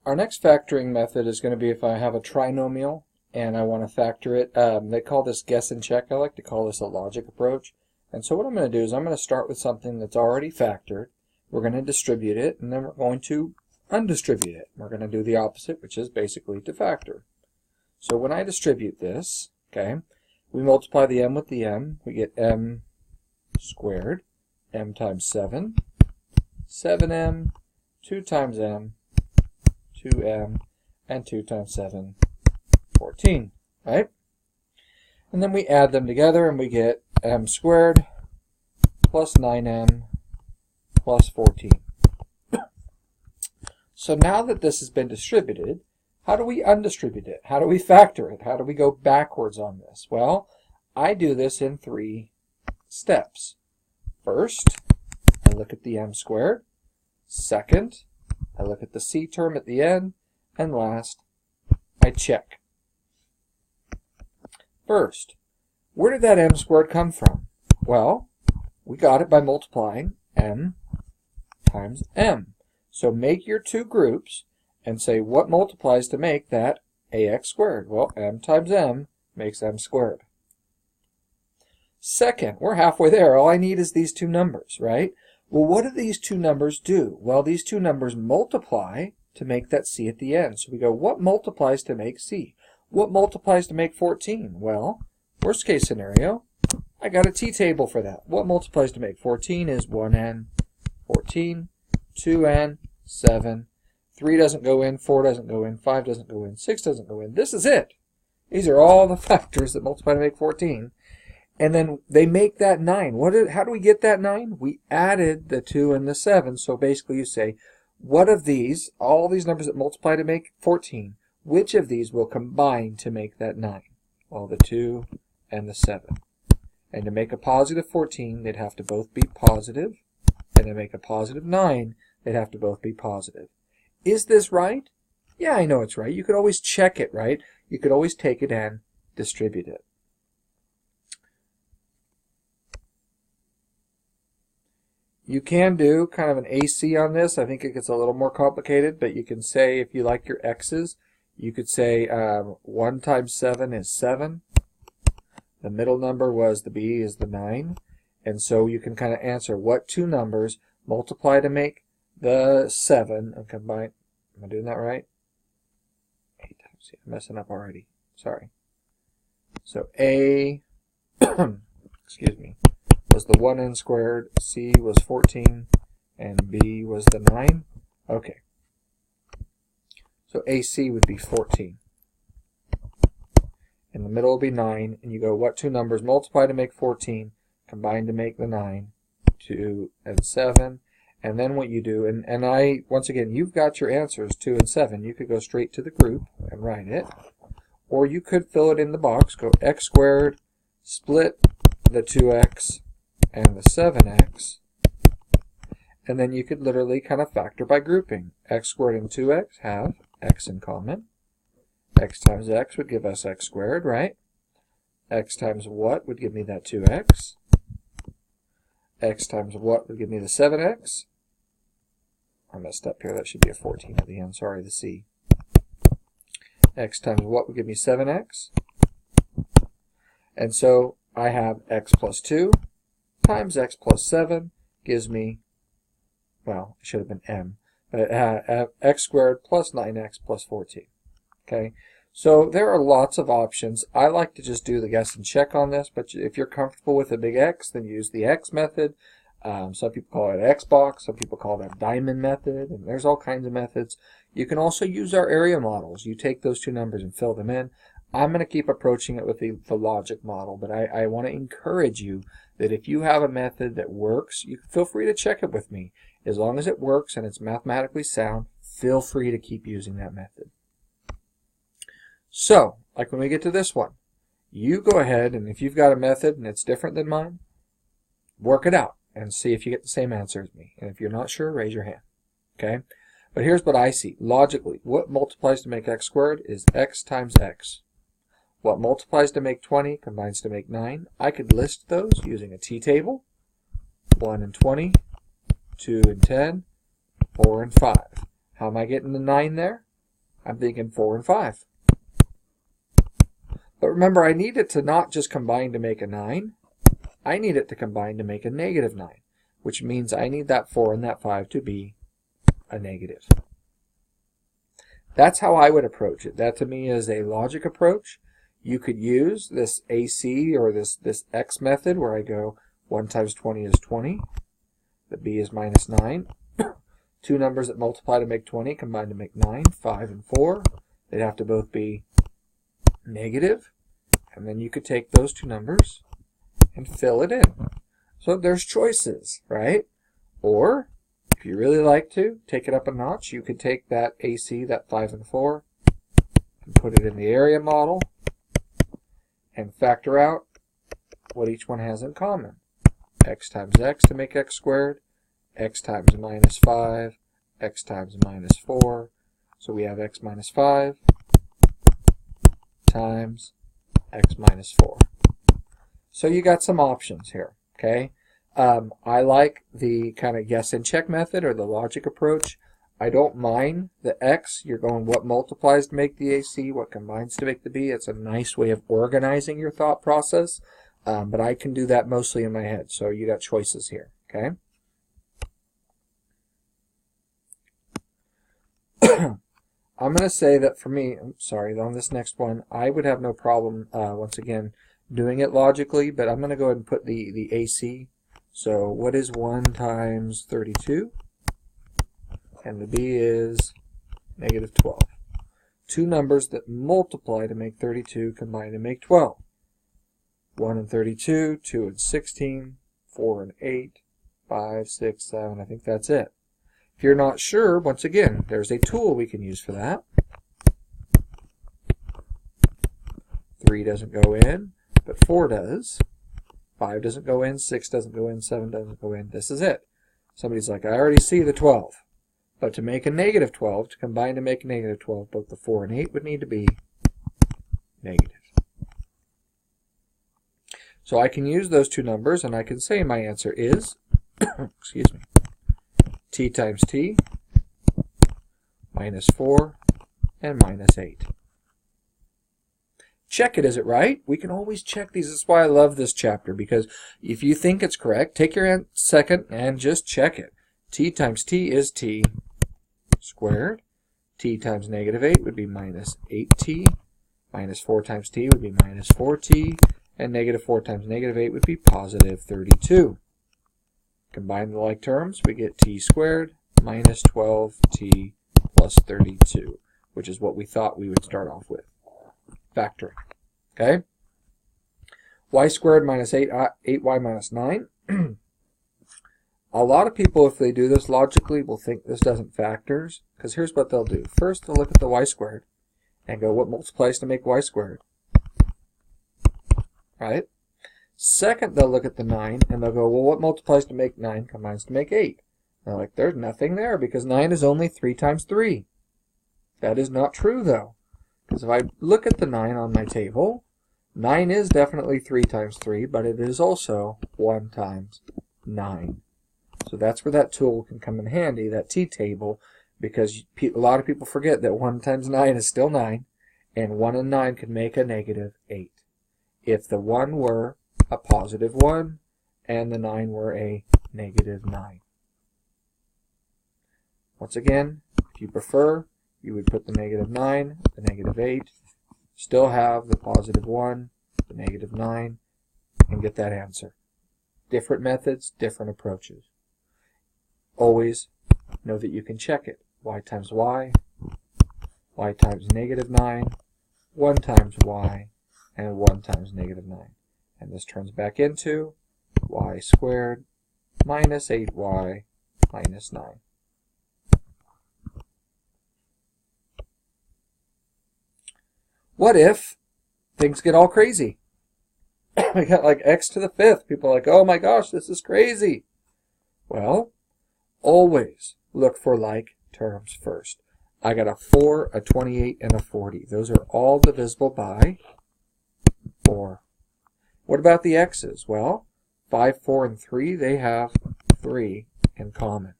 Our next factoring method is going to be if I have a trinomial and I want to factor it. They call this guess and check. I like to call this a logic approach. And so what I'm going to do is I'm going to start with something that's already factored. We're going to distribute it, and then we're going to undistribute it. We're going to do the opposite, which is basically to factor. So when I distribute this, okay, we multiply the m with the m. We get m squared, m times 7, 7m, 2 times m, 2m, and 2 times 7, 14, right? And then we add them together and we get m squared plus 9m plus 14. So now that this has been distributed, how do we undistribute it? How do we factor it? How do we go backwards on this? Well, I do this in 3 steps. First, I look at the m squared. Second, I look at the c term at the end. And last, I check. First, where did that m squared come from? Well, we got it by multiplying m times m. So make your 2 groups and say what multiplies to make that ax squared. Well, m times m makes m squared. Second, we're halfway there. All I need is these 2 numbers, right? Well, what do these 2 numbers do? Well, these 2 numbers multiply to make that c at the end. So we go, what multiplies to make c? What multiplies to make 14? Well, worst case scenario, I got a t-table for that. What multiplies to make 14 is 1n, 14, 2n, 7, 3 doesn't go in, 4 doesn't go in, 5 doesn't go in, 6 doesn't go in. This is it. These are all the factors that multiply to make 14. And then they make that 9. How do we get that 9? We added the 2 and the 7. So basically you say, what of these, all these numbers that multiply to make 14, which of these will combine to make that 9? Well, the 2 and the 7. And to make a positive 14, they'd have to both be positive. And to make a positive 9, they'd have to both be positive. Is this right? Yeah, I know it's right. You could always check it, right? You could always take it and distribute it. You can do kind of an AC on this. I think it gets a little more complicated, but you can say, if you like your x's, you could say 1 times 7 is 7. The middle number was the b is the 9. And so you can kind of answer what 2 numbers multiply to make the 7 and combine. Am I doing that right? 8 times. I'm messing up already. Sorry. So a, excuse me, was the 1n squared, c was 14, and b was the 9. Okay. So AC would be 14. In the middle will be 9, and you go, what 2 numbers multiply to make 14, combine to make the 9, 2 and 7. And then what you do, and I, once again, you've got your answers, 2 and 7. You could go straight to the group and write it. Or you could fill it in the box, go x squared, split the 2x and the 7x. And then you could literally kind of factor by grouping. X squared and 2x have x in common. X times x would give us x squared, right? X times what would give me that 2x? X times what would give me the 7x? I messed up here. That should be a 14 at the end. Sorry, the c. X times what would give me 7x? And so I have x plus 2 times x plus 7 gives me, well, it should have been m, but x squared plus 9x plus 14. Okay, so there are lots of options. I like to just do the guess and check on this, but if you're comfortable with a big X, then use the X method. Some people call it X box, some people call that diamond method, and there's all kinds of methods. You can also use our area models. You take those 2 numbers and fill them in. I'm going to keep approaching it with the logic model, but I want to encourage you that if you have a method that works, you feel free to check it with me. As long as it works and it's mathematically sound, feel free to keep using that method. So, like when we get to this one, you go ahead and if you've got a method and it's different than mine, work it out and see if you get the same answer as me. And if you're not sure, raise your hand. Okay? But here's what I see. Logically, what multiplies to make x squared is x times x. What multiplies to make 20 combines to make 9. I could list those using a t-table. 1 and 20, 2 and 10, 4 and 5. How am I getting the 9 there? I'm thinking 4 and 5. But remember, I need it to not just combine to make a 9. I need it to combine to make a negative 9, which means I need that 4 and that 5 to be a negative. That's how I would approach it. That to me is a logic approach. You could use this AC or this X method where I go 1 times 20 is 20. The B is minus 9. Two numbers that multiply to make 20 combine to make 9, 5 and 4. They'd have to both be negative. And then you could take those two numbers and fill it in. So there's choices, right? Or, if you really like to, take it up a notch. You could take that AC, that 5 and 4, and put it in the area model and factor out what each one has in common. X times x to make x squared, x times minus 5, x times minus 4. So we have x minus 5 times x minus 4. So you got some options here, okay? I like the kind of guess and check method or the logic approach. I don't mind the X. You're going what multiplies to make the AC, what combines to make the B. It's a nice way of organizing your thought process, but I can do that mostly in my head. So you got choices here, okay? I'm going to say that for me, on this next one, I would have no problem, once again, doing it logically, but I'm going to go ahead and put the AC. So what is 1 times 32? And the B is negative 12. Two numbers that multiply to make 32 combine to make 12. 1 and 32, 2 and 16, 4 and 8, 5, 6, 7, I think that's it. If you're not sure, once again, there's a tool we can use for that. 3 doesn't go in, but 4 does. 5 doesn't go in, 6 doesn't go in, 7 doesn't go in. This is it. Somebody's like, I already see the 12. But to make a negative 12, to combine to make a negative 12, both the 4 and 8 would need to be negative. So I can use those two numbers, and I can say my answer is, excuse me, t times t minus 4 and minus 8. Check it, is it right? We can always check these. That's why I love this chapter, because if you think it's correct, take your second and just check it. T times t is t squared. T times negative 8 would be minus 8t. Minus 4 times t would be minus 4t. And negative 4 times negative 8 would be positive 32. Combine the like terms, we get t squared minus 12t plus 32, which is what we thought we would start off with. Factoring. Okay? Y squared minus 8y minus 9. A lot of people, if they do this logically, will think this doesn't factors, because here's what they'll do. First, they'll look at the y squared and go, what multiplies to make y squared? Right? Second, they'll look at the 9 and they'll go, well, what multiplies to make 9 combines to make 8? They're like, there's nothing there because 9 is only 3 times 3. That is not true, though. Because if I look at the 9 on my table, 9 is definitely 3 times 3, but it is also 1 times 9. So that's where that tool can come in handy, that t-table, because a lot of people forget that 1 times 9 is still 9, and 1 and 9 can make a negative 8. If the 1 were a positive 1, and the 9 were a negative 9. Once again, if you prefer, you would put the negative 9, the negative 8, still have the positive 1, the negative 9, and get that answer. Different methods, different approaches. Always know that you can check it. Y times y times negative 9, 1 times y, and 1 times negative 9. And this turns back into y squared minus 8y minus 9. What if things get all crazy? We got like x to the 5th. People are like, oh my gosh, this is crazy. Well, always look for like terms first. I got a 4, a 28, and a 40. Those are all divisible by 4. What about the x's? Well, 5, 4, and 3, they have 3 in common.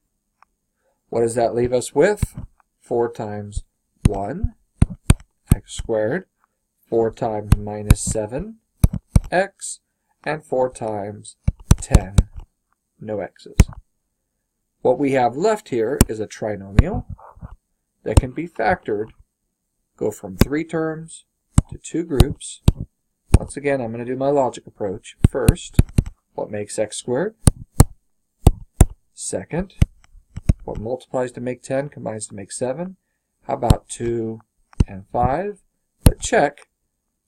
What does that leave us with? 4 times 1 x squared, 4 times minus 7x, and 4 times 10, no x's. What we have left here is a trinomial that can be factored, go from 3 terms to 2 groups. Once again, I'm going to do my logic approach. First, what makes x squared? Second, what multiplies to make 10 combines to make 7? How about 2 and 5? But check,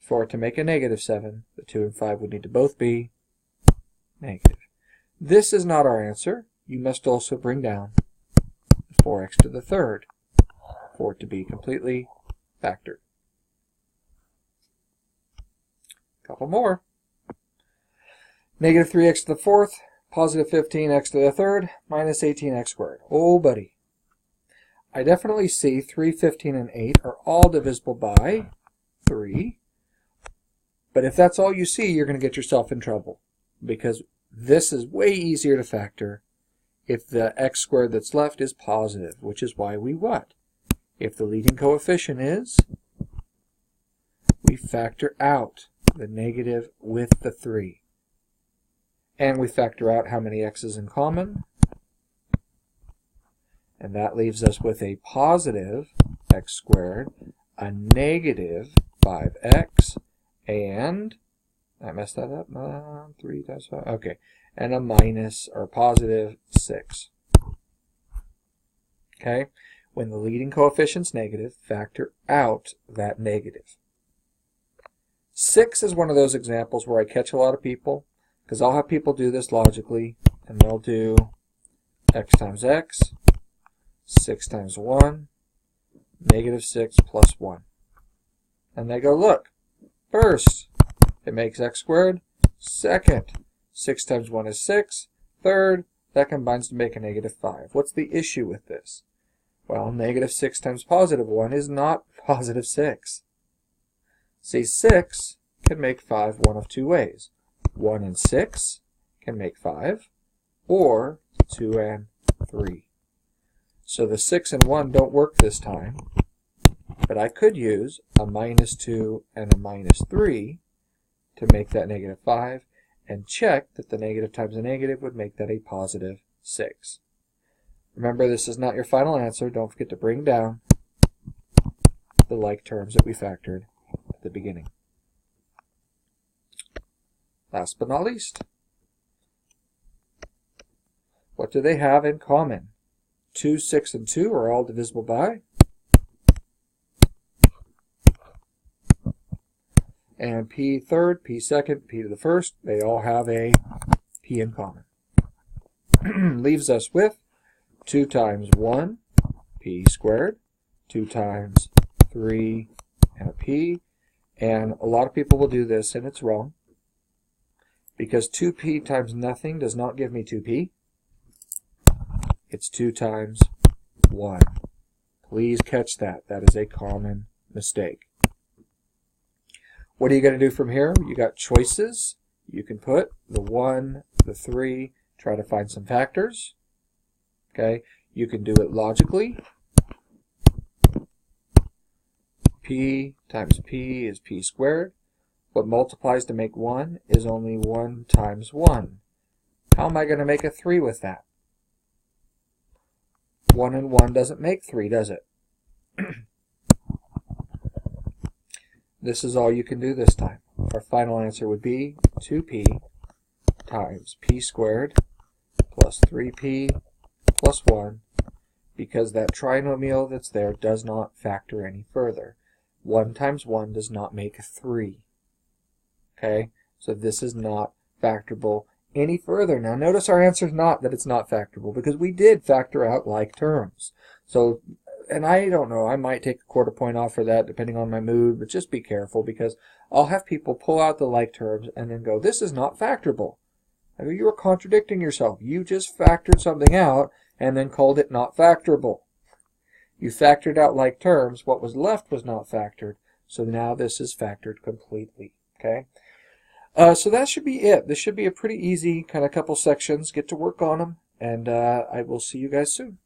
for it to make a negative 7, the 2 and 5 would need to both be negative. This is not our answer. You must also bring down 4x to the third for it to be completely factored. Couple more. Negative 3x to the fourth, positive 15x to the third, minus 18x squared. Oh, buddy. I definitely see 3, 15, and 8 are all divisible by 3. But if that's all you see, you're going to get yourself in trouble, because this is way easier to factor if the x squared that's left is positive, which is why we what? If the leading coefficient is, we factor out the negative with the 3. And we factor out how many x's in common. And that leaves us with a positive x squared, a negative 5x, and, I messed that up, 3 times 5, okay, and a minus, or positive 6. Okay, when the leading coefficient's negative, factor out that negative. 6 is one of those examples where I catch a lot of people, because I'll have people do this logically, and they'll do x times x, 6 times 1, negative 6 plus 1. And they go, look, first, it makes x squared. Second, 6 times 1 is 6. Third, that combines to make a negative 5. What's the issue with this? Well, negative 6 times positive 1 is not positive 6. See, 6 can make 5 one of 2 ways. 1 and 6 can make 5, or 2 and 3. So the 6 and 1 don't work this time, but I could use a minus 2 and a minus 3 to make that negative 5, and check that the negative times a negative would make that a positive 6. Remember, this is not your final answer. Don't forget to bring down the like terms that we factored at the beginning. Last but not least, what do they have in common? 2, 6, and 2 are all divisible by, and p third, p second, p to the first, they all have a p in common. Leaves us with 2 times 1, p squared, 2 times 3, and a p. And a lot of people will do this, and it's wrong, because 2p times nothing does not give me 2p. It's 2 times 1. Please catch that. That is a common mistake. What are you going to do from here? You got choices. You can put the 1, the 3, try to find some factors. Okay, you can do it logically. P times p is p squared. What multiplies to make 1 is only 1 times 1. How am I going to make a 3 with that? 1 and 1 doesn't make 3, does it? This is all you can do this time. Our final answer would be 2p times p squared plus 3p plus 1, because that trinomial that's there does not factor any further. 1 times 1 does not make 3. Okay, so this is not factorable any further. Now notice our answer is not that it's not factorable, because we did factor out like terms. So, and I don't know, I might take a quarter point off for that depending on my mood, but just be careful, because I'll have people pull out the like terms and then go, this is not factorable. I go, you are contradicting yourself. You just factored something out and then called it not factorable. You factored out like terms. What was left was not factored. So now this is factored completely. Okay. So that should be it. This should be a pretty easy kind of couple sections. Get to work on them, and I will see you guys soon.